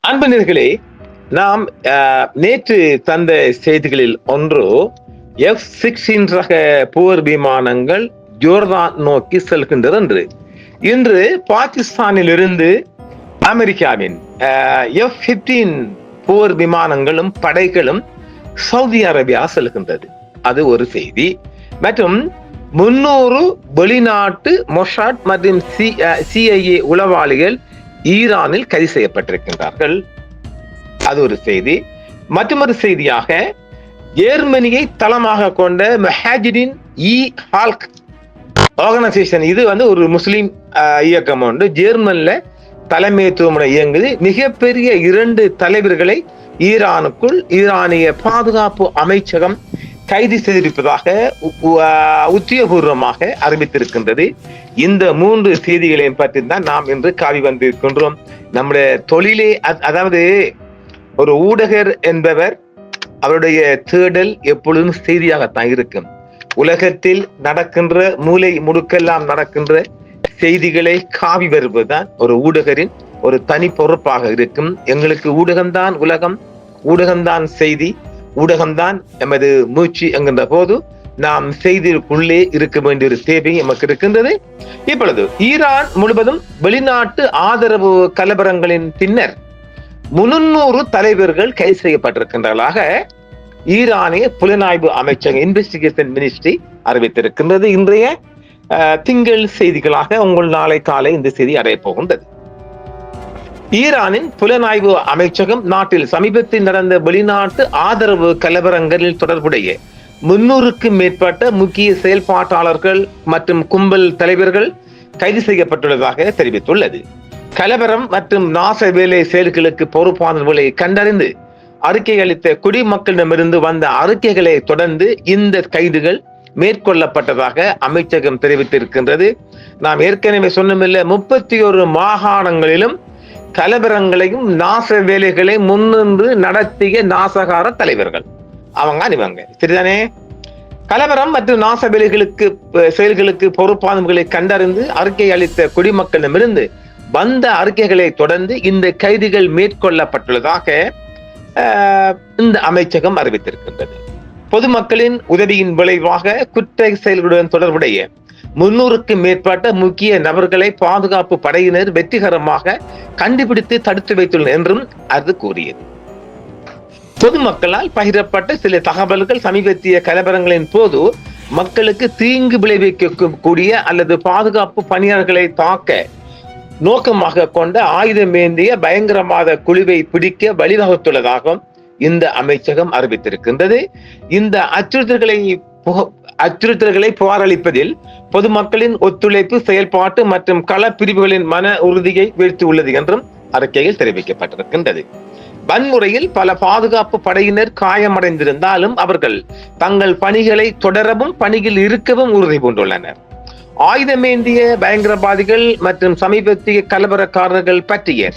அன்பர்களே, நாம் நேற்று தந்த செய்திகளில் ஒன்று F-16 ரக போர் விமானங்கள் ஜோர்தான் நோக்கி செல்கின்றது என்று. இன்று பாகிஸ்தானில் இருந்து அமெரிக்காவின் F-15 போர் விமானங்களும் படைகளும் சவுதி அரேபியா செல்கின்றது. அது ஒரு செய்தி. மற்றும் 300 வெளிநாட்டு மொசாட் மற்றும் CIA உளவாளிகள் ஈரானில் கைது செய்யப்பட்டிருக்கின்றார்கள். அது ஒரு செய்தி. மற்றொரு செய்தியாக ஜெர்மனியை தளமாக கொண்ட முஹாஜிரின் ஹால்க் ஆர்கனைசேஷன், இது ஒரு முஸ்லிம் இயக்கம் ஒன்று ஜெர்மன்ல தலைமைத்துவம் இயங்குது. மிகப்பெரிய 2 தலைவர்களை ஈரானிய பாதுகாப்பு அமைச்சகம் கைது செய்திருப்பதாக உத்தியோகபூர்வமாக அறிவித்திருக்கின்றது. இந்த 3 செய்திகளையும் பற்றி தான் நாம் இன்று காவி வந்திருக்கின்றோம். நம்முடைய தொழிலே, அதாவது ஒரு ஊடகர் என்பவர் அவருடைய தேடல் எப்பொழுதும் செய்தியாகத்தான் இருக்கும். உலகத்தில் நடக்கின்ற மூலை முடுக்கெல்லாம் நடக்கின்ற செய்திகளை காவி வருவதுதான் ஒரு ஊடகரின் ஒரு தனி பொறுப்பாக இருக்கும். எங்களுக்கு ஊடகம்தான் உலகம், ஊடகம்தான் செய்தி, ஊடகம்தான் எமது மூச்சு என்கின்ற போது நாம் செய்திக்குள்ளே இருக்க வேண்டிய ஒரு தேவை நமக்கு இருக்கின்றது. இப்பொழுது ஈரான் முழுவதும் வெளிநாட்டு ஆதரவு கலவரங்களின் பின்னர் 300 தலைவர்கள் கைது செய்யப்பட்டிருக்கின்றதாக ஈரானிய புலனாய்வு அமைச்சகம் இன்வெஸ்டிகேஷன் மினிஸ்ட்ரி அறிவித்திருக்கின்றது. இன்றைய திங்கள் செய்திகளாக உங்கள் நாளை காலை இந்த செய்தி அடைய போகின்றது. ஈரானின் புலனாய்வு அமைச்சகம் நாட்டில் சமீபத்தில் நடந்த வெளிநாட்டு ஆதரவு கலவரங்களில் தொடர்புடைய 300க்கும் மேற்பட்ட முக்கிய செயல்பாட்டாளர்கள் மற்றும் கும்பல் தலைவர்கள் கைது செய்யப்பட்டுள்ளதாக தெரிவித்துள்ளது. கலவரம் மற்றும் நாச வேலை செயல்களுக்கு பொறுப்பானவர்களை கண்டறிந்து அறிக்கை அளித்த குடிமக்களிடமிருந்து வந்த அறிக்கைகளை தொடர்ந்து இந்த கைதுகள் மேற்கொள்ளப்பட்டதாக அமைச்சகம் தெரிவித்திருக்கின்றது. நாம் ஏற்கனவே சொன்னமில்லை, 31 மாகாணங்களிலும் கலவரங்களையும் நாச வேலைகளை முன்னின்று நடத்திய நாசகார தலைவர்கள் இவங்க சரிதானே. கலவரம் மற்றும் நாச வேலைகளுக்கு செயல்களுக்கு பொறுப்பானவர்களை கண்டறிந்து அறிக்கை அளித்த குடிமக்களிடமிருந்து வந்த அறிக்கைகளை தொடர்ந்து இந்த கைதுகள் மேற்கொள்ளப்பட்டுள்ளதாக இந்த அமைச்சகம் அறிவித்திருக்கின்றது. பொதுமக்களின் உதவியின் விளைவாக குற்ற செயல்களுடன் தொடர்புடைய 300க்கும் மேற்பட்ட முக்கிய நபர்களை பாதுகாப்பு படையினர் வெற்றிகரமாக கண்டுபிடித்து தடுத்து வைத்துள்ளனர் என்றும் அது கூறியது. பொதுமக்களால் பகிரப்பட்ட சில தகவல்கள் சமீபத்திய கலவரங்களின் போது மக்களுக்கு தீங்கு விளைவிக்கக்கூடிய அல்லது பாதுகாப்பு பணியாளர்களை தாக்க நோக்கமாக கொண்ட ஆயுதமேந்திய பயங்கரவாத குழுவை பிடிக்க வழிவகுத்துள்ளதாகவும் இந்த அமைச்சகம் அறிவித்திருக்கின்றது. இந்த அச்சுறுத்தல்களை புகாரளிப்பதில் பொதுமக்களின் ஒத்துழைப்பு, செயல்பாட்டு மற்றும் கள பிரிவுகளின் மன உறுதியை வீழ்த்தியுள்ளது என்றும் அறிக்கையில் தெரிவிக்கப்பட்டிருக்கின்றது. வன்முறையில் பல பாதுகாப்பு படையினர் காயமடைந்திருந்தாலும் அவர்கள் தங்கள் பணிகளை தொடரவும் பணியில் இருக்கவும் உறுதி பூண்டுள்ளனர். ஆயுதமேந்திய பயங்கரவாதிகள் மற்றும் சமீபத்திய கலவரக்காரர்கள் பற்றிய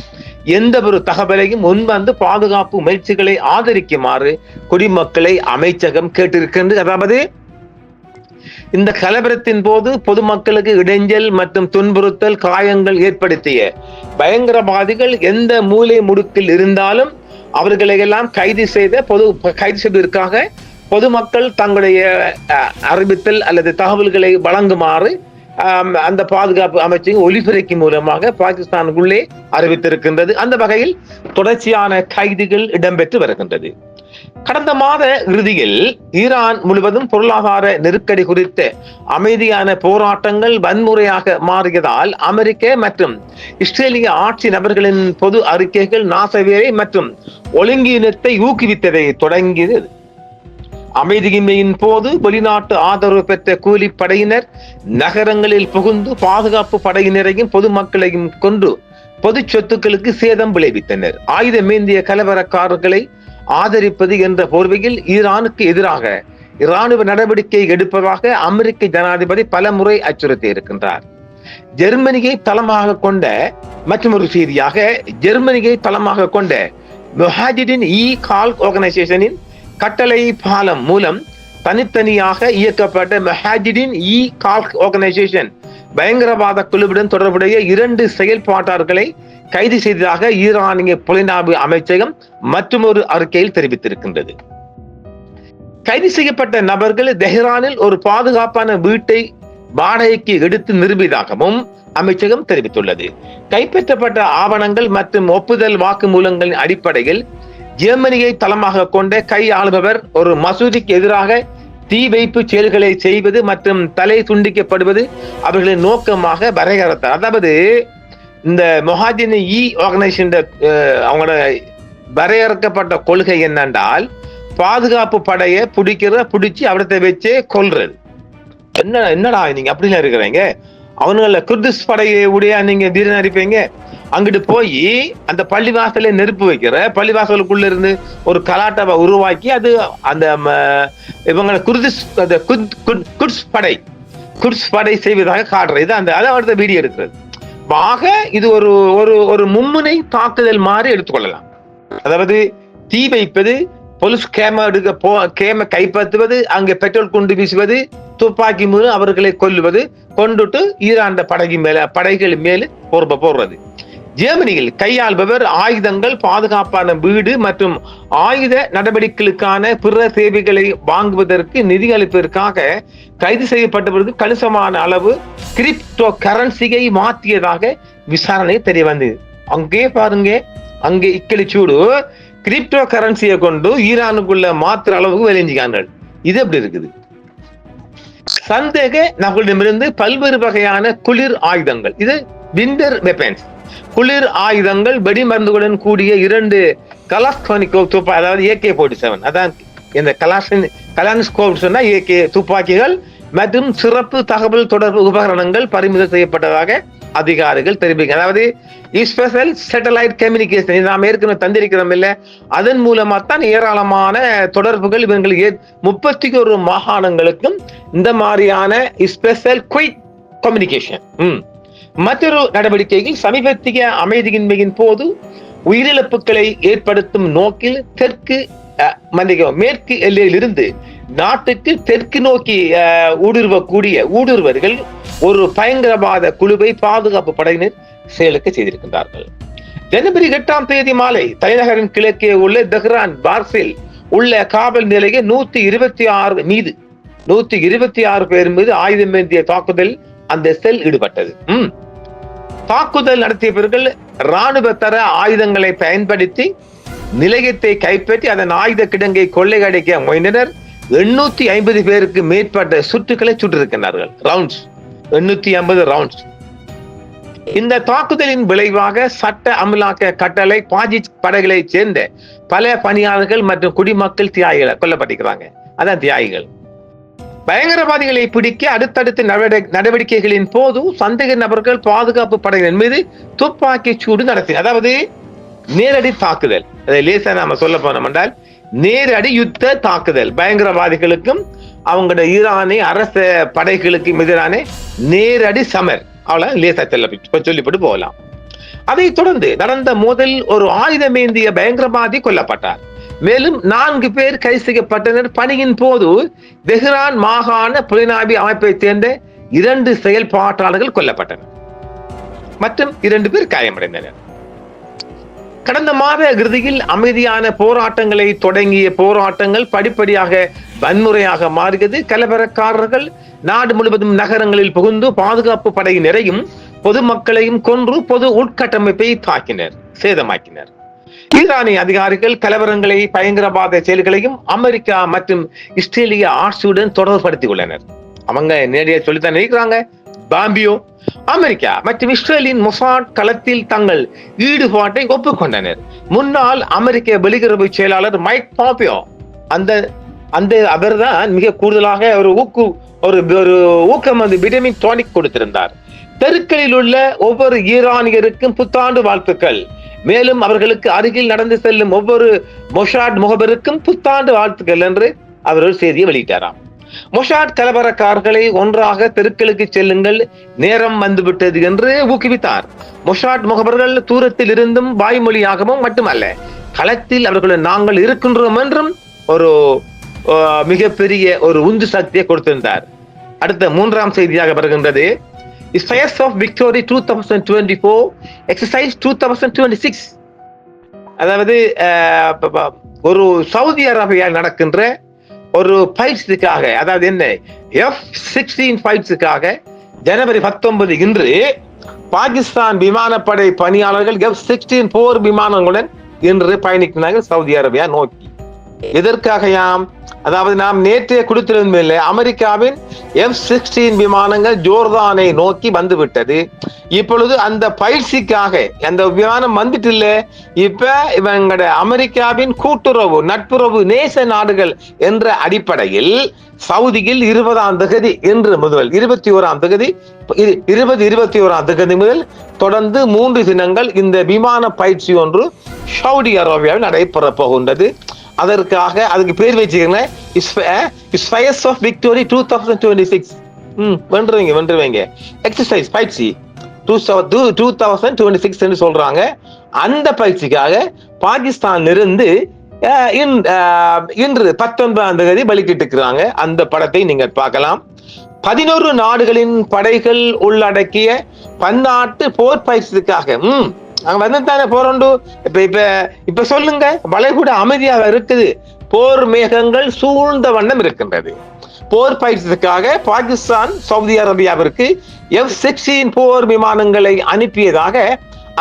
எந்த ஒரு தகவலையும் முன்வந்து பாதுகாப்பு முயற்சிகளை ஆதரிக்குமாறு குடிமக்களை அமைச்சகம் கேட்டிருக்கின்றது. அதாவது இந்த கலவரத்தின் போது பொதுமக்களுக்கு இடைஞ்சல் மற்றும் துன்புறுத்தல், காயங்கள் ஏற்படுத்திய பயங்கரவாதிகள் எந்த மூலை முடுக்கில் இருந்தாலும் அவர்களை எல்லாம் கைது செய்வதற்காக பொதுமக்கள் தங்களுடைய அறிவித்தல் அல்லது தகவல்களை வழங்குமாறு அந்த பாதுகாப்பு அமைச்சகம் ஒலிபரப்பு மூலமாக பாகிஸ்தானுக்குள்ளே அறிவித்திருக்கின்றது. அந்த வகையில் தொடர்ச்சியான கைதுகள் இடம்பெற்று வருகின்றது. கடந்த மாத இறுதியில் ஈரான் முழுவதும் பொருளாதார நெருக்கடி குறித்த அமைதியான போராட்டங்கள் வன்முறையாக மாறியதால் அமெரிக்க மற்றும் இஸ்ரேலிய ஆட்சி நபர்களின் பொது அறிக்கைகள் நாசவேலை மற்றும் ஒழுங்கீனத்தை ஊக்குவித்ததை தொடங்கியது. அமைதியின்மையின் போது வெளிநாட்டு ஆதரவு பெற்ற கூலிப்படையினர் நகரங்களில் புகுந்து பாதுகாப்பு படையினரையும் பொதுமக்களையும் கொண்டு பொது சொத்துக்களுக்கு சேதம் விளைவித்தனர். ஆயுதமேந்திய கலவரக்காரர்களை ஆதரிப்பது என்ற போர்வையில் ஈரானுக்கு எதிராக இராணுவ நடவடிக்கை எடுப்பதாக அமெரிக்க ஜனாதிபதி பல முறை அச்சுறுத்தி இருக்கின்றார். ஜெர்மனியை தளமாக கொண்ட மற்றொரு செய்தியாக, ஜெர்மனியை தளமாக கொண்ட முஹாஜிரின் ஹால்க் ஆர்கனைசேஷனின் கட்டளை பாலம் மூலம் தனித்தனியாக இயக்கப்பட்ட முஹாஜிரின் ஹால்க் ஆர்கனைசேஷன் பயங்கரவாத குழுவுடன் தொடர்புடைய 2 செயல்பாட்டாளர்களை கைது செய்ததாக ஈரானிய புலனாய்வு அமைச்சகம் மற்றொரு அறிக்கையில் தெரிவித்திருக்கின்றது. கைது செய்யப்பட்ட நபர்கள் தெஹ்ரானில் ஒரு பாதுகாப்பான வீட்டை வாடகைக்கு எடுத்து நிரூபித்ததாகவும் அமைச்சகம் தெரிவித்துள்ளது. கைப்பற்றப்பட்ட ஆவணங்கள் மற்றும் ஒப்புதல் வாக்குமூலங்களின் அடிப்படையில் ஜெர்மனியை தளமாக கொண்ட கையாளுபவர் ஒரு மசூதிக்கு எதிராக தீ வைப்பு செயல்களை செய்வது மற்றும் தலை துண்டிக்கப்படுவது அவர்களின் நோக்கமாக வரையறுத்தார். அதாவது இந்த மொஹாஜினி ஆர்கனைசேஷன் அவங்களோட வரையறுக்கப்பட்ட கொள்கை என்னென்றால் பாதுகாப்பு படையை பிடிச்சி அவடத்தை வச்சே கொல்றது. என்னடா நீங்க அப்படிலாம் இருக்கிறீங்க, அவனுங்கள குர்திஸ் படையை உடைய நீங்க வீரன் அடிப்பீங்க, அங்கிட்டு போய் அந்த பள்ளிவாசல நெருப்பு வைக்கிற, பள்ளிவாசலுக்குள்ள இருந்து ஒரு கலாட்டாவை உருவாக்கி அது அந்த இவங்களை குர்திஸ் படை செய்வதாக காட்டுறது. இது அந்த அடுத்த வீடியோ எடுக்கிறது. ஆக இது ஒரு மும்முனை தாக்குதல் மாதிரி எடுத்துக்கொள்ளலாம். அதாவது தீ வைப்பது, போலீஸ் கேம கைப்பற்றுவது, அங்கே பெட்ரோல் குண்டு வீசுவது, துப்பாக்கி மூலம் அவர்களை கொல்லுவது, கொண்டுட்டு ஈரான் படைகள் மேல போடுறது. ஜெர்மனியில் கையாள்பவர் ஆயுதங்கள், பாதுகாப்பான வீடு மற்றும் ஆயுத நடவடிக்கைகளுக்கான பிற சேவைகளை வாங்குவதற்கு நிதி அளிப்பதற்காக கைது செய்யப்பட்டவருக்கு கணிசமான அளவு கிரிப்டோ கரன்சியை மாற்றியதாக விசாரணை தெரிய வந்தது. அங்கே பாருங்க, அங்கே இக்கலிச்சூடு கிரிப்டோ கரன்சியை கொண்டு ஈரானுக்குள்ள மாத்திர அளவுக்கு விளைஞ்சிக்கார்கள். இது எப்படி இருக்குது? சந்தேக நபர்களிடமிருந்து பல்வேறு வகையான குளிர் ஆயுதங்கள், இது விண்டர் வெப்பன்ஸ், குளிர் ஆயுதங்கள், வெடிமருந்துகளுடன் கூடிய 2 கலாஷ்னிகோவ் துப்பாக்கி, அதாவது AK-47, அதான் இந்த கலாஷ்னிகோவ் சொன்னா AK துப்பாக்கிகள் மற்றும் சிறப்பு தகவல் தொடர்பு உபகரணங்கள் பறிமுதல் செய்யப்பட்டதாக அதிகாரிகள் தெரிவிக்கிறார். அதாவது ஸ்பெஷல் சேட்டலைட் கம்யூனிகேஷன் நாம் ஏற்கனவே தந்திருக்கிறோம் இல்ல, அதன் மூலமா தான் ஏராளமான தொடர்புகள் இவங்களுக்கு 31 மாகாணங்களுக்கும் இந்த மாதிரியான ஸ்பெஷல் குயிக் கம்யூனிகேஷன். மற்றொரு நடவடிக்கையில் சமீபத்திய அமைதியின்மையின் போது உயிரிழப்புகளை ஏற்படுத்தும் நோக்கில் மேற்கு எல்லையிலிருந்து நாட்டுக்கு தெற்கு நோக்கி ஊடுருவர்கள் ஒரு பயங்கரவாத குழுவை பாதுகாப்பு படையினர் செயலுக்கு செய்திருக்கின்றார்கள். ஜனவரி 8ஆம் தேதி மாலை தலைநகரின் கிழக்கே உள்ள தெஹ்ரான் பார்சில் உள்ள காவல் நிலைய 126 பேர் மீது ஆயுதமேந்திய தாக்குதல் அந்த செல் ஈடுபட்டது. தாக்குதல் நடத்தியவர்கள் ராணுவ தர ஆயுதங்களை பயன்படுத்தி நிலையத்தை கைப்பற்றி அதன் ஆயுத கிடங்கை கொள்ளையடிக்க முயன்றனர். 850 பேருக்கு மேற்பட்ட சுற்றுகளை சுட்டிருக்கிறார்கள். 850 ரவுண்ட்ஸ். இந்த தாக்குதலின் விளைவாக சட்ட அமலாக்க கட்டளை பாஜித் படைகளை சேர்ந்த பல பணியாளர்கள் மற்றும் குடிமக்கள் தியாகிகள் கொல்லப்பட்டிருக்கிறாங்க. அதான் தியாகிகள். பயங்கரவாதிகளை பிடிக்க அடுத்தடுத்த நடவடிக்கைகளின் போது சந்தேக நபர்கள் பாதுகாப்பு படையினர் மீது துப்பாக்கி சூடு நடத்தினர். அதாவது நேரடி தாக்குதல். அதை லேசா நாம சொல்ல போனோம் என்றால் நேரடி யுத்த தாக்குதல். பயங்கரவாதிகளுக்கும் அவங்களோட ஈரானிய அரச படைகளுக்கும் எதிரான நேரடி சமர். அவ்வளவு லேசா சொல்லிப்பட்டு போகலாம். அதைத் தொடர்ந்து நடந்த மோதல் ஒரு ஆயுதமேந்திய பயங்கரவாதி கொல்லப்பட்டார். மேலும் 4 பேர் கைது செய்யப்பட்டனர். பணியின் போது தெஹ்ரான் மாகாண புலனாய்வு அமைப்பை சேர்ந்த 2 செயல்பாட்டாளர்கள் கொல்லப்பட்டனர் மற்றும் 2 பேர் காயமடைந்தனர். கடந்த மாத இறுதியில் அமைதியான போராட்டங்களை தொடங்கிய போராட்டங்கள் படிப்படியாக வன்முறையாக மாறியது. கலவரக்காரர்கள் நாடு முழுவதும் நகரங்களில் புகுந்து பாதுகாப்பு படையினரையும் பொதுமக்களையும் கொன்று பொது உட்கட்டமைப்பை தாக்கினர், சேதமாக்கினர். ஈரானிய அதிகாரிகள் கலவரங்களை, பயங்கரவாத செயல்களையும் அமெரிக்கா மற்றும் இஸ்ரேலிய ஆட்சியுடன் தொடர்புபடுத்திக் உள்ளனர். அவங்க நேரடியாக சொல்லித்தான் இருக்கிறாங்க. பாம்பியோ, அமெரிக்கா மற்றும் இஸ்ரேலின் மொசாட் களத்தில் தங்கள் ஈடுபாட்டை ஒப்புக்கொண்டனர். முன்னாள் அமெரிக்க வெளியுறவு செயலாளர் மைக் பாம்பியோ அவர்தான் மிக கூடுதலாக ஒரு ஊக்கம் விட்டமின் டானிக் கொடுத்திருந்தார். தெருக்களில் உள்ள ஒவ்வொரு ஈரானியருக்கும் புத்தாண்டு வாழ்த்துக்கள். மேலும் அவர்களுக்கு அருகில் நடந்து செல்லும் ஒவ்வொரு மொசாட் முகவருக்கும் புத்தாண்டு வாழ்த்துக்கள் என்று அவர் ஒரு செய்தியை வெளியிட்டாராம். மொசாட் கலவரக்காரர்களை ஒன்றாக தெருக்களுக்கு செல்லுங்கள், நேரம் வந்துவிட்டது என்று ஊக்குவித்தார். மொசாட் முகவர்கள் தூரத்தில் இருந்தும் வாய்மொழியாகவும் மட்டுமல்ல, களத்தில் அவர்களை நாங்கள் இருக்கின்றோம் என்றும் ஒரு மிகப்பெரிய ஒரு உந்து சக்தியை கொடுத்திருந்தார். அடுத்த 3ஆம் செய்தியாக வருகின்றது. Fires of Victory 2024 exercise 2026. அதாவது ஒரு சவுதி அரேபியாவில் நடக்கின்ற ஒரு பயிற்சிக்காக, அதாவது என்ன F-16 பயிற்சிக்காக ஜனவரி 19 இன்று பாகிஸ்தான் விமானப்படை பணியாளர்கள் F-16 போர் விமானங்களுடன் இன்று பயணிக்கிறார்கள் சவுதி அரேபியா நோக்கி. எதற்காக? அதாவது நாம் நேற்றைய கொடுத்திருந்த அமெரிக்காவின் F-16 விமானங்கள் ஜோர்தானை நோக்கி வந்துவிட்டது. இப்பொழுது அந்த பயிற்சிக்காக அந்த விமானம் வந்துட்டு இல்ல, இப்ப இவங்களோட அமெரிக்காவின் கூட்டுறவு நட்புறவு நேச நாடுகள் என்ற அடிப்படையில் சவுதியில் 20ஆம் தேதி இன்று முதல் 21ஆம் தேதி 21ஆம் தேதி முதல் தொடர்ந்து 3 தினங்கள் இந்த விமான பயிற்சி ஒன்று சவுதி அரேபியாவில் நடைபெற போகின்றது. அதற்காக அதுக்கு பேர் வச்சுக்கோங்க, Fires of Victory 2026. வென்றுவீங்க எக்ஸசைஸ் பயிற்சி 2026 என்று சொல்றாங்க. அந்த பயிற்சிக்காக பாகிஸ்தான்ல இருந்து இன்று 19ஆம் தேதி வெளிக்கிட்டு இருக்கிறாங்க. அந்த படத்தை நீங்க பார்க்கலாம். 11 நாடுகளின் படைகள் உள்ளடக்கிய பன்னாட்டு போர் பயிற்சிக்காக அங்க வந்துதானே போறோண்டு. இப்ப சொல்லுங்க, வளைகுடா அமைதியாக இருக்குது, போர் மேகங்கள் சூழ்ந்த வண்ணம் இருக்கின்றது. போர் பயிற்சிக்காக பாகிஸ்தான் சவுதி அரேபியாவிற்கு F-16 போர் விமானங்களை அனுப்பியதாக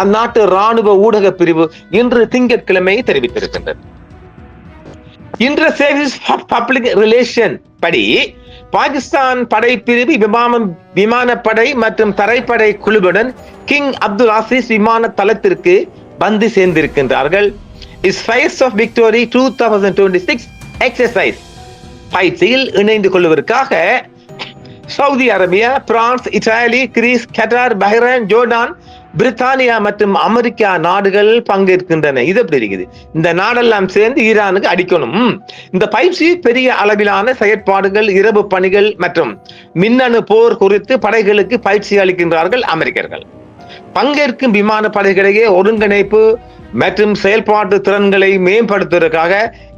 அந்நாட்டு ராணுவ ஊடக பிரிவு இன்று திங்கட்கிழமை தெரிவித்திருக்கின்றது. இன்று சர்வீஸ் பப்ளிக் ரிலேஷன் படி பாகிஸ்தான் படைப்பிரிவு விமானப்படை மற்றும் தரைப்படை குழுவுடன் கிங் அப்துல் அசீஸ் விமான தளத்திற்கு வந்து சேர்ந்திருக்கின்றார்கள். Fires of Victory 2026 எக்ஸசைஸ் பயிற்சியில் இணைந்து கொள்வதற்காக Saudi Arabia, France, Italy, Greece, Qatar, Bahrain, Jordan, பிரித்தானியா மற்றும் அமெரிக்கா நாடுகள் பங்கேற்கின்றன. இது எப்படி இருக்குது? இந்த நாடெல்லாம் சேர்ந்து ஈரானுக்கு அடிக்கணும். இந்த பயிற்சி பெரிய அளவிலான செயற்பாடுகள், இரவு பணிகள் மற்றும் மின்னணு போர் குறித்து படைகளுக்கு பயிற்சி அளிக்கின்றார்கள் அமெரிக்கர்கள். பங்கேற்கும் விமான படைகளிடையே ஒருங்கிணைப்பு மற்றும் செயல்பாட்டு திறன்களை மேம்படுத்துவதற்காக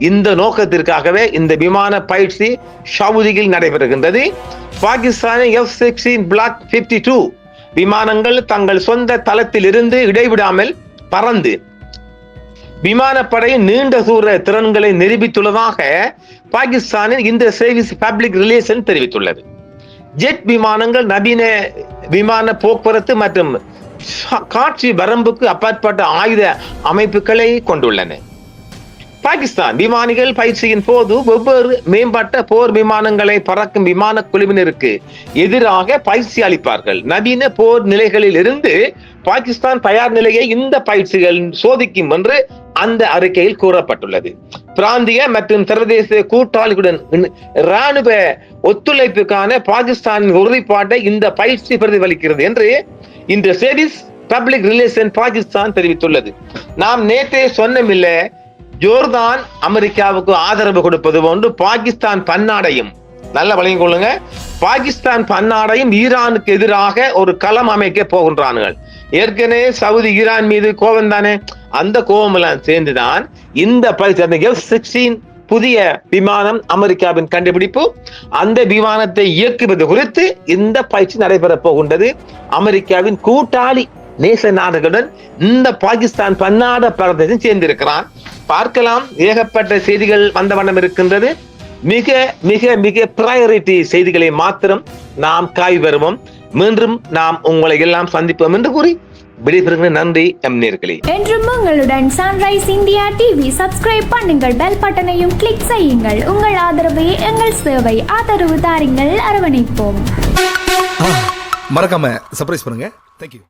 இந்த நோக்கத்திற்காகவே இந்த விமான பயிற்சி சவுதியில் நடைபெறுகின்றது. பாகிஸ்தானின் F-16 Block 52 விமானங்கள் தங்கள் சொந்த தளத்தில் இருந்து இடைவிடாமல் பறந்து விமானப்படை நீண்ட தூர திறன்களை நிரூபித்துள்ளதாக பாகிஸ்தானின் இந்த சர்வீஸ் பப்ளிக் ரிலேஷன் தெரிவித்துள்ளது. ஜெட் விமானங்கள் நவீன விமான போக்குவரத்து மற்றும் காட்சி வரம்புக்கு அப்பாற்பட்ட ஆயுத அமைப்புகளை கொண்டுள்ளன. பாகிஸ்தான் விமானிகள் பயிற்சியின் போது வெவ்வேறு மேம்பட்ட போர் விமானங்களை பறக்கும் விமான குழுவினருக்கு எதிராக பயிற்சி அளிப்பார்கள். நவீன போர் நிலைகளில் இருந்து பாகிஸ்தான் தயார் நிலையை இந்த பயிற்சிகள் சோதிக்கும் என்று அந்த அறிக்கையில் கூறப்பட்டுள்ளது. பிராந்திய மற்றும் சர்வதேச கூட்டாளிகளுடன் ராணுவ ஒத்துழைப்புக்கான பாகிஸ்தானின் உறுதிப்பாட்டை இந்த பயிற்சி பிரதிபலிக்கிறது என்று இந்த சர்வீஸ் பப்ளிக் ரிலேஷன் பாகிஸ்தான் தெரிவித்துள்ளது. நாம் நேற்றே சொன்னமில்லை, ஜோர்தான் அமெரிக்காவுக்கு ஆதரவு கொடுப்பது போன்று பாகிஸ்தான் பன்னாடையும், நல்ல வழங்கிக் கொள்ளுங்க, பாகிஸ்தான் பன்னாடையும் ஈரானுக்கு எதிராக ஒரு களம் அமைக்க போகின்றார்கள். ஏற்கனவே சவுதி ஈரான் மீது கோபம் தானே, அந்த கோபம் எல்லாம் சேர்ந்துதான் இந்த பயிற்சி. அந்த F-16 புதிய விமானம் அமெரிக்காவின் கண்டுபிடிப்பு, அந்த விமானத்தை இயக்குவது குறித்து இந்த பயிற்சி நடைபெற போகின்றது. அமெரிக்காவின் கூட்டாளி நேச நாடுகளுடன் இந்த பாகிஸ்தான் பன்னாட பிரதேசம் சேர்ந்திருக்கிறான். பார்க்கலாம், ஏகப்பட்ட செய்திகள் வந்த வண்ணம் இருக்கின்றது. மிக மிக மிக பிரையாரிட்டி செய்திகளை மாத்திரம் நாம் காய் வருவோம். மீண்டும் நாம் உங்களை எல்லாம் சந்திப்போம் என்று கூறி விடைபெறுகிறேன். நன்றி நேயர்களே. என்றும் உங்களுடன் சன்ரைஸ் இந்தியா டிவி சப்ஸ்கிரைப் பண்ணுங்கள், பெல் பட்டனையும் கிளிக் செய்யுங்கள். உங்கள் ஆதரவே எங்கள் சேவை. ஆதரவு தாருங்கள், அரவணைப்போம். மறக்காம சர்ப்ரைஸ் பண்ணுங்க. தேங்க்யூ.